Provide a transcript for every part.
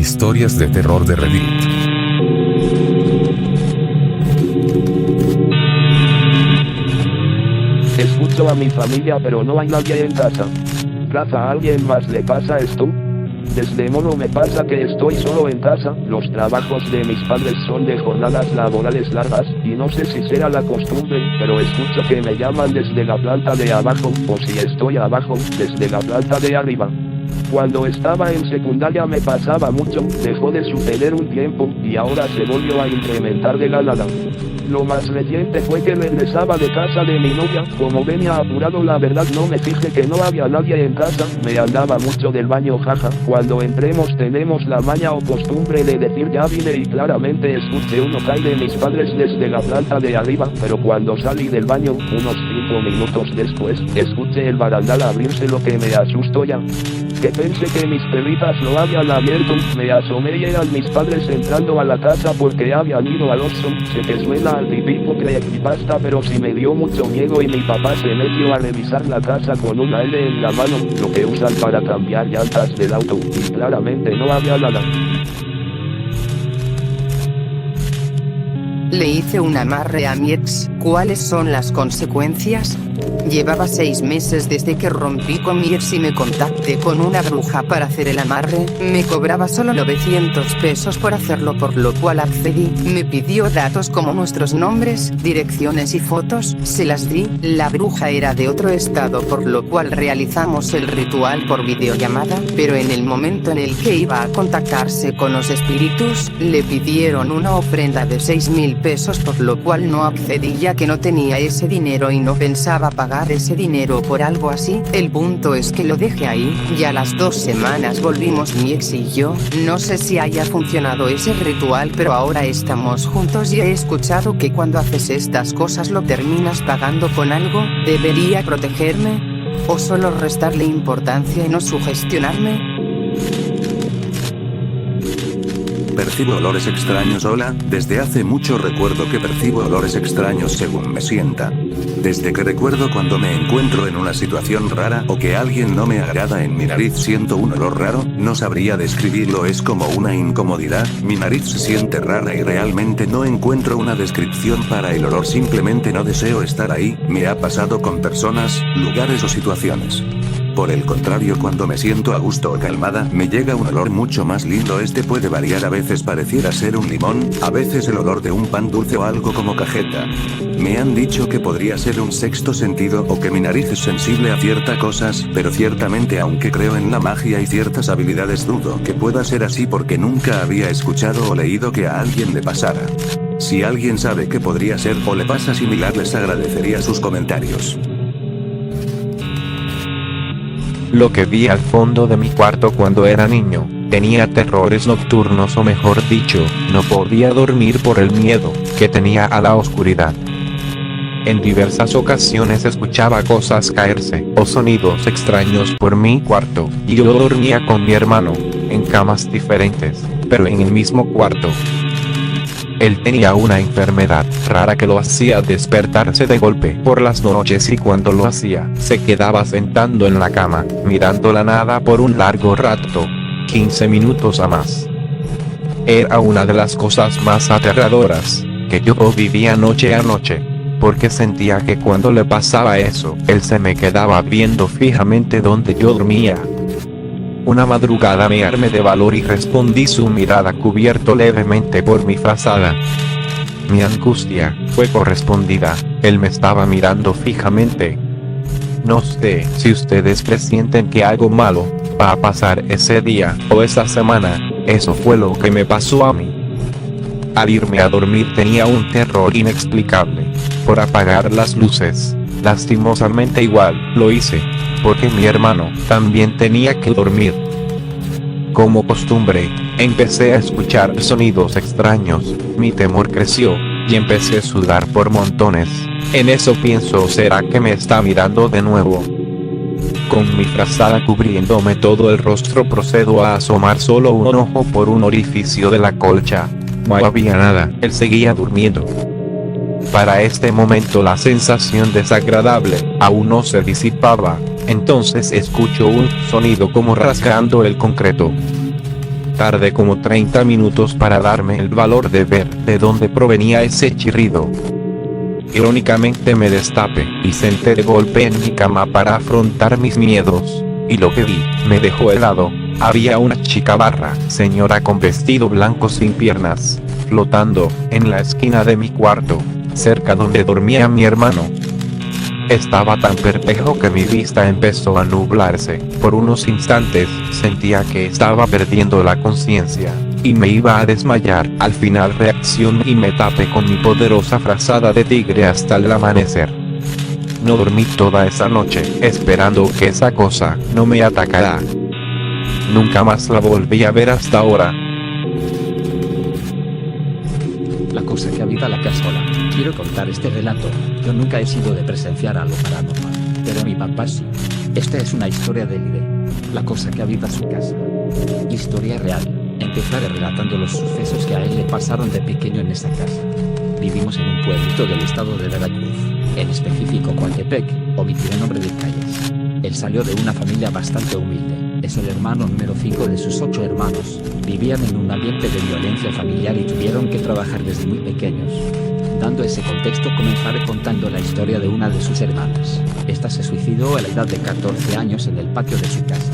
Historias de terror de Reddit. Escucho a mi familia pero no hay nadie en casa. Plaza, ¿a alguien más le pasa esto? Desde mono me pasa que estoy solo en casa, los trabajos de mis padres son de jornadas laborales largas, y no sé si será la costumbre, pero escucho que me llaman desde la planta de abajo, o si estoy abajo, desde la planta de arriba. Cuando estaba en secundaria me pasaba mucho, dejó de suceder un tiempo, y ahora se volvió a incrementar de la nada. Lo más reciente fue que regresaba de casa de mi novia, como venía apurado la verdad no me fijé que no había nadie en casa, me andaba mucho del baño jaja, cuando entremos tenemos la maña o costumbre de decir ya vine y claramente escuché uno caer de mis padres desde la planta de arriba, pero cuando salí del baño, unos 5 minutos después, escuché el barandal abrirse lo que me asustó ya. Que pensé que mis perritas lo habían abierto, me asomé y eran mis padres entrando a la casa porque habían ido al Oxxo, sé que suena al típico creepypasta pero sí me dio mucho miedo y mi papá se metió a revisar la casa con una L en la mano, lo que usan para cambiar llantas del auto, y claramente no había nada. Le hice un amarre a mi ex, ¿cuáles son las consecuencias? Llevaba 6 meses desde que rompí con mi ex y me contacté con una bruja para hacer el amarre, me cobraba solo 900 pesos por hacerlo por lo cual accedí, me pidió datos como nuestros nombres, direcciones y fotos, se las di, la bruja era de otro estado por lo cual realizamos el ritual por videollamada, pero en el momento en el que iba a contactarse con los espíritus, le pidieron una ofrenda de 6.000 pesos por lo cual no accedí ya que no tenía ese dinero y no pensaba pagar ese dinero por algo así, el punto es que lo dejé ahí, y a las 2 semanas volvimos mi ex y yo, no sé si haya funcionado ese ritual pero ahora estamos juntos y he escuchado que cuando haces estas cosas lo terminas pagando con algo, ¿debería protegerme? ¿O solo restarle importancia y no sugestionarme? Percibo olores extraños. Hola, desde hace mucho recuerdo que percibo olores extraños según me sienta. Desde que recuerdo cuando me encuentro en una situación rara o que alguien no me agrada en mi nariz siento un olor raro, no sabría describirlo, es como una incomodidad, mi nariz se siente rara y realmente no encuentro una descripción para el olor, simplemente no deseo estar ahí, me ha pasado con personas, lugares o situaciones. Por el contrario, cuando me siento a gusto o calmada, me llega un olor mucho más lindo. Este puede variar, a veces pareciera ser un limón, a veces el olor de un pan dulce o algo como cajeta. Me han dicho que podría ser un sexto sentido o que mi nariz es sensible a ciertas cosas, pero ciertamente aunque creo en la magia y ciertas habilidades dudo que pueda ser así porque nunca había escuchado o leído que a alguien le pasara. Si alguien sabe que podría ser o le pasa similar, les agradecería sus comentarios. Lo que vi al fondo de mi cuarto cuando era niño, tenía terrores nocturnos, o mejor dicho, no podía dormir por el miedo que tenía a la oscuridad. En diversas ocasiones escuchaba cosas caerse o sonidos extraños por mi cuarto, y yo dormía con mi hermano, en camas diferentes, pero en el mismo cuarto. Él tenía una enfermedad rara que lo hacía despertarse de golpe por las noches y cuando lo hacía, se quedaba sentado en la cama, mirando la nada por un largo rato, 15 minutos a más. Era una de las cosas más aterradoras que yo vivía noche a noche, porque sentía que cuando le pasaba eso, él se me quedaba viendo fijamente donde yo dormía. Una madrugada me armé de valor y respondí su mirada cubierto levemente por mi frazada. Mi angustia fue correspondida, él me estaba mirando fijamente. No sé si ustedes presienten que algo malo va a pasar ese día o esa semana, eso fue lo que me pasó a mí. Al irme a dormir tenía un terror inexplicable por apagar las luces. Lastimosamente igual lo hice, porque mi hermano también tenía que dormir. Como costumbre, empecé a escuchar sonidos extraños, mi temor creció, y empecé a sudar por montones. En eso pienso, ¿será que me está mirando de nuevo? Con mi frazada cubriéndome todo el rostro procedo a asomar solo un ojo por un orificio de la colcha. No había nada, él seguía durmiendo. Para este momento la sensación desagradable aún no se disipaba, entonces escucho un sonido como rasgando el concreto. tardé como 30 minutos para darme el valor de ver de dónde provenía ese chirrido. Irónicamente me destapé y senté de golpe en mi cama para afrontar mis miedos, y lo que vi me dejó helado. Había una chica señora con vestido blanco sin piernas, flotando en la esquina de mi cuarto, cerca donde dormía mi hermano. Estaba tan perplejo que mi vista empezó a nublarse. Por unos instantes sentía que estaba perdiendo la conciencia y me iba a desmayar. Al final reaccioné y me tapé con mi poderosa frazada de tigre hasta el amanecer. No dormí toda esa noche, esperando que esa cosa no me atacara. Nunca más la volví a ver hasta ahora. La cosa que habita la casola. Quiero contar este relato. Yo nunca he sido de presenciar algo paranormal, pero mi papá sí. Esta es una historia de Lide. La cosa que habita su casa. Historia real. Empezaré relatando los sucesos que a él le pasaron de pequeño en esa casa. Vivimos en un pueblito del estado de Veracruz, en específico Coatepec, omitiré nombre de calles. Él salió de una familia bastante humilde. Es el hermano número 5 de sus 8 hermanos. Vivían en un ambiente de violencia familiar y tuvieron que trabajar desde muy pequeños. Dando ese contexto, comenzaré contando la historia de una de sus hermanas. Esta se suicidó a la edad de 14 años en el patio de su casa.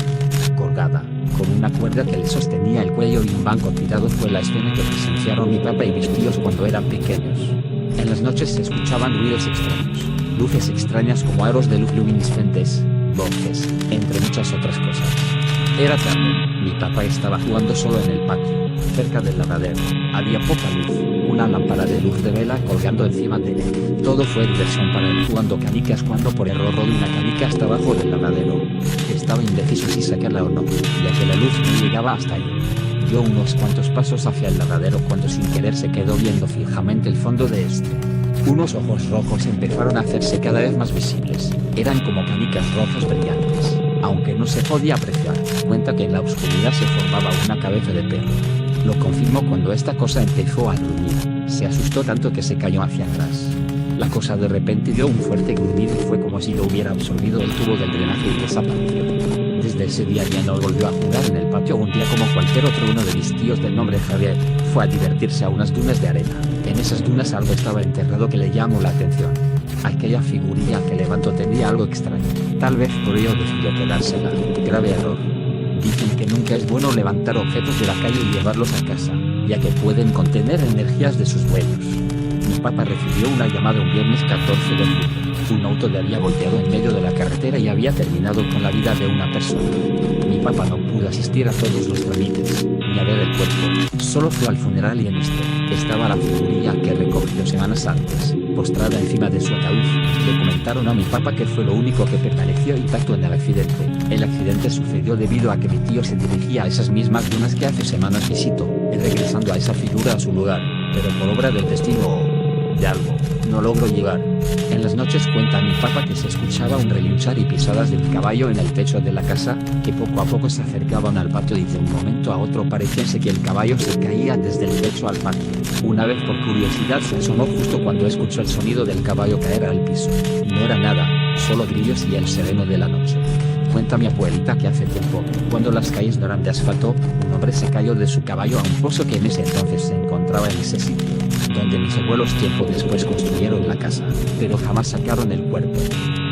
Colgada, con una cuerda que le sostenía el cuello y un banco tirado, fue la escena que presenciaron mi papá y mis tíos cuando eran pequeños. En las noches se escuchaban ruidos extraños, luces extrañas como aros de luz luminiscentes, voces, entre muchas otras cosas. Era tarde, mi papá estaba jugando solo en el patio, cerca del lavadero. Había poca luz, una lámpara de luz de vela colgando encima de él. Todo fue diversión para él jugando canicas cuando por error rodó una canica hasta abajo del lavadero. Estaba indeciso si sacarla o no, ya que la luz no llegaba hasta ahí. Dio unos cuantos pasos hacia el lavadero cuando sin querer se quedó viendo fijamente el fondo de este. Unos ojos rojos empezaron a hacerse cada vez más visibles. Eran como canicas rojas brillantes, aunque no se podía apreciar. Cuenta que en la oscuridad se formaba una cabeza de perro. Lo confirmó cuando esta cosa empezó a gruñir. Se asustó tanto que se cayó hacia atrás. La cosa de repente dio un fuerte gruñido y fue como si lo hubiera absorbido el tubo del drenaje y desapareció. Desde ese día ya no volvió a jugar en el patio. Un día, como cualquier otro, uno de mis tíos del nombre Javier fue a divertirse a unas dunas de arena. En esas dunas algo estaba enterrado que le llamó la atención. Aquella figurilla que levantó tenía algo extraño. Tal vez por ello decidió quedársela. Grave error. Dicen que nunca es bueno levantar objetos de la calle y llevarlos a casa, ya que pueden contener energías de sus dueños. Mi papá recibió una llamada un viernes 14 de julio. Un auto le había volteado en medio de la carretera y había terminado con la vida de una persona. Mi papá no pudo asistir a todos los trámites, ni a ver el cuerpo. Solo fue al funeral y en este estaba la figurilla que recogió semanas antes, postrada encima de su ataúd. Le comentaron a mi papá que fue lo único que permaneció intacto en el accidente. El accidente sucedió debido a que mi tío se dirigía a esas mismas dunas que hace semanas visitó, regresando a esa figura a su lugar, pero por obra del destino o de algo, no logró llegar. En las noches cuenta mi papá que se escuchaba un relinchar y pisadas de un caballo en el techo de la casa, que poco a poco se acercaban al patio y de un momento a otro pareciese que el caballo se caía desde el techo al patio. Una vez por curiosidad se asomó justo cuando escuchó el sonido del caballo caer al piso. No era nada, solo grillos y el sereno de la noche. Cuenta mi abuelita que hace tiempo, cuando las calles no eran de asfalto, un hombre se cayó de su caballo a un pozo que en ese entonces se encontraba en ese sitio, donde mis abuelos tiempo después construyeron la casa, pero jamás sacaron el cuerpo.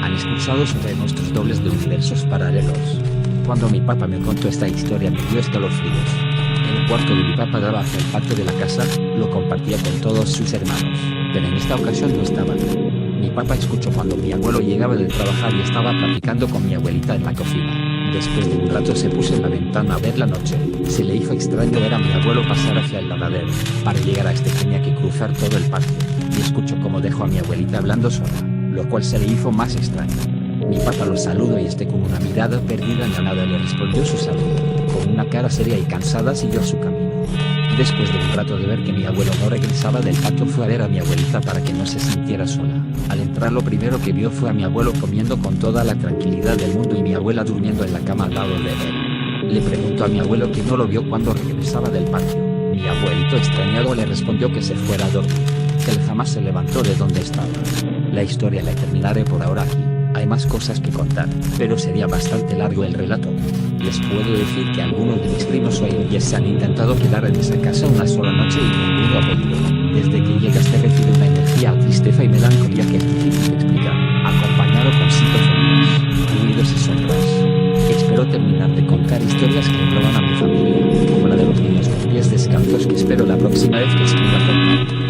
¿Han escuchado sobre nuestros dobles de universos paralelos? Cuando mi papá me contó esta historia me dio escalofríos. El cuarto de mi papá daba hacia el patio de la casa, lo compartía con todos sus hermanos, pero en esta ocasión no estaban. Mi papá escuchó cuando mi abuelo llegaba de trabajar y estaba platicando con mi abuelita en la cocina. Después de un rato se puso en la ventana a ver la noche. Se le hizo extraño ver a mi abuelo pasar hacia el lavadero. Para llegar a este tenía que cruzar todo el patio. Y escuchó cómo dejó a mi abuelita hablando sola, lo cual se le hizo más extraño. Mi papá lo saludó y con una mirada perdida en la nada le respondió su saludo. Con una cara seria y cansada siguió su camino. Después de un rato de ver que mi abuelo no regresaba del patio, fue a ver a mi abuelita para que no se sintiera sola. Al entrar lo primero que vio fue a mi abuelo comiendo con toda la tranquilidad del mundo y mi abuela durmiendo en la cama al lado de él. Le preguntó a mi abuelo que no lo vio cuando regresaba del patio. Mi abuelito extrañado le respondió que se fuera a dormir. Él jamás se levantó de donde estaba. La historia la terminaré por ahora aquí. Hay más cosas que contar, pero sería bastante largo el relato. Les puedo decir que algunos de mis primos hoy en día se han intentado quedar en esa casa una sola noche y ninguno ha podido. Desde que llegaste recibe una energía de tristeza y melancolía que es difícil de explicar, acompañado con sintonías, ruidos y sombras. Espero terminar de contar historias que engloban a mi familia, como la de los niños con pies descalzos que espero la próxima vez que escriba contar.